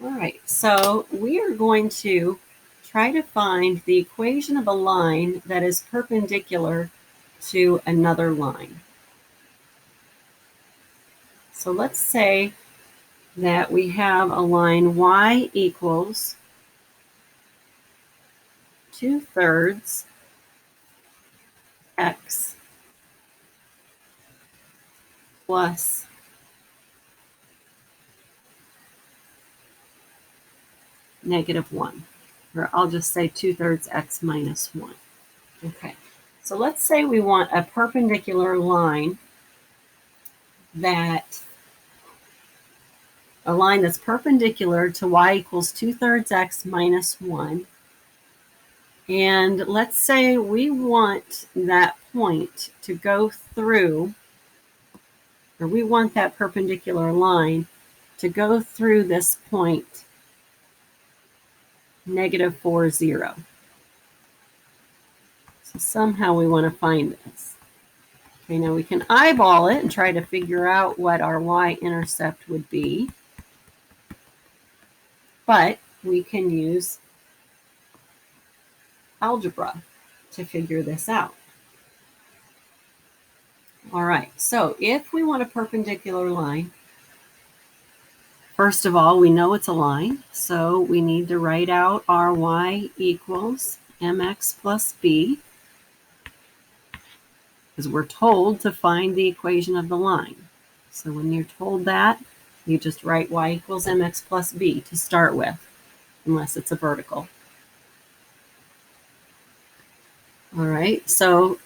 All right, so we are going to try to find the equation of a line that is perpendicular to another line. So let's say that we have a line y equals 2/3 x plus -1. Or I'll just say 2/3 x minus 1. Okay, so let's say we want a perpendicular line that's perpendicular to y equals 2/3 x minus 1. And let's say we want that point to go through, or we want that perpendicular line to go through this point, -4, 0. So somehow we want to find this. Okay, now we can eyeball it and try to figure out what our y-intercept would be. But we can use algebra to figure this out. All right, so if we want a perpendicular line, first of all, we know it's a line, so we need to write out our y equals mx plus b, because we're told to find the equation of the line. So when you're told that, you just write y equals mx plus b to start with, unless it's a vertical. All right, so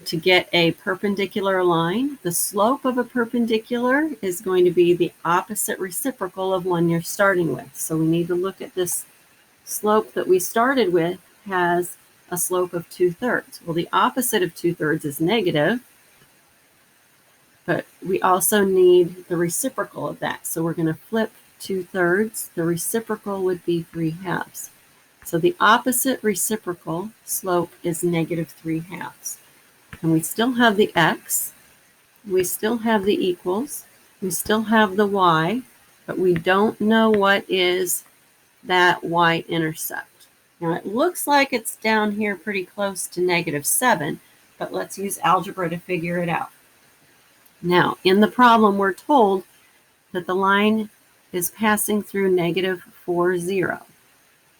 to get a perpendicular line, the slope of a perpendicular is going to be the opposite reciprocal of one you're starting with. So we need to look at this slope that we started with has a slope of 2/3. Well, the opposite of 2/3 is negative, but we also need the reciprocal of that. So we're going to flip 2/3. The reciprocal would be 3/2. So the opposite reciprocal slope is -3/2. And we still have the x, we still have the equals, we still have the y, but we don't know what is that y-intercept. Now it looks like it's down here pretty close to -7, but let's use algebra to figure it out. Now, in the problem, we're told that the line is passing through -4, 0.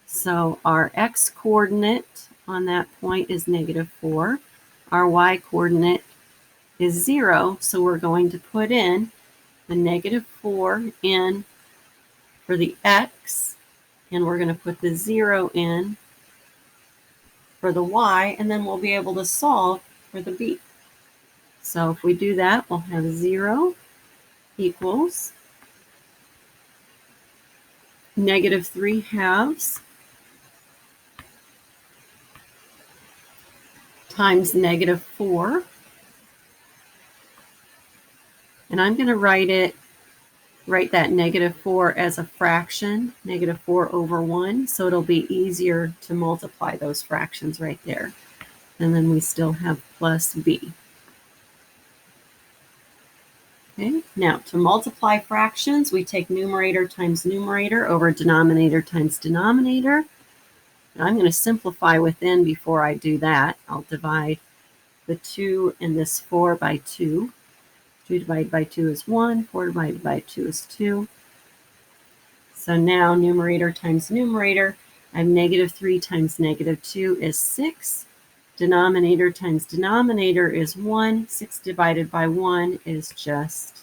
So our x-coordinate on that point is -4. Our y-coordinate is 0, so we're going to put in the -4 in for the x, and we're going to put the 0 in for the y, and then we'll be able to solve for the b. So if we do that, we'll have 0 equals -3/2 times -4. And I'm going to write that -4 as a fraction, -4/1, so it'll be easier to multiply those fractions right there. And then we still have plus b. Okay, now to multiply fractions, we take numerator times numerator over denominator times denominator. Now I'm going to simplify within before I do that. I'll divide the 2 and this 4 by 2. 2 divided by 2 is 1. 4 divided by 2 is 2. So now numerator times numerator, I have -3 times -2 is 6. Denominator times denominator is 1. 6 divided by 1 is just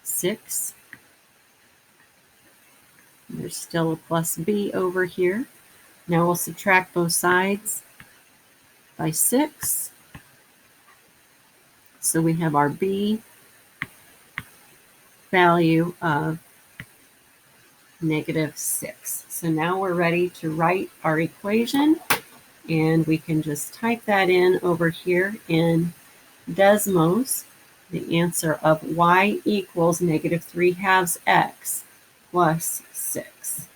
6. There's still a plus b over here. Now we'll subtract both sides by 6. So we have our b value of -6. So now we're ready to write our equation, and we can just type that in over here in Desmos, the answer of y equals -3/2 x plus 6.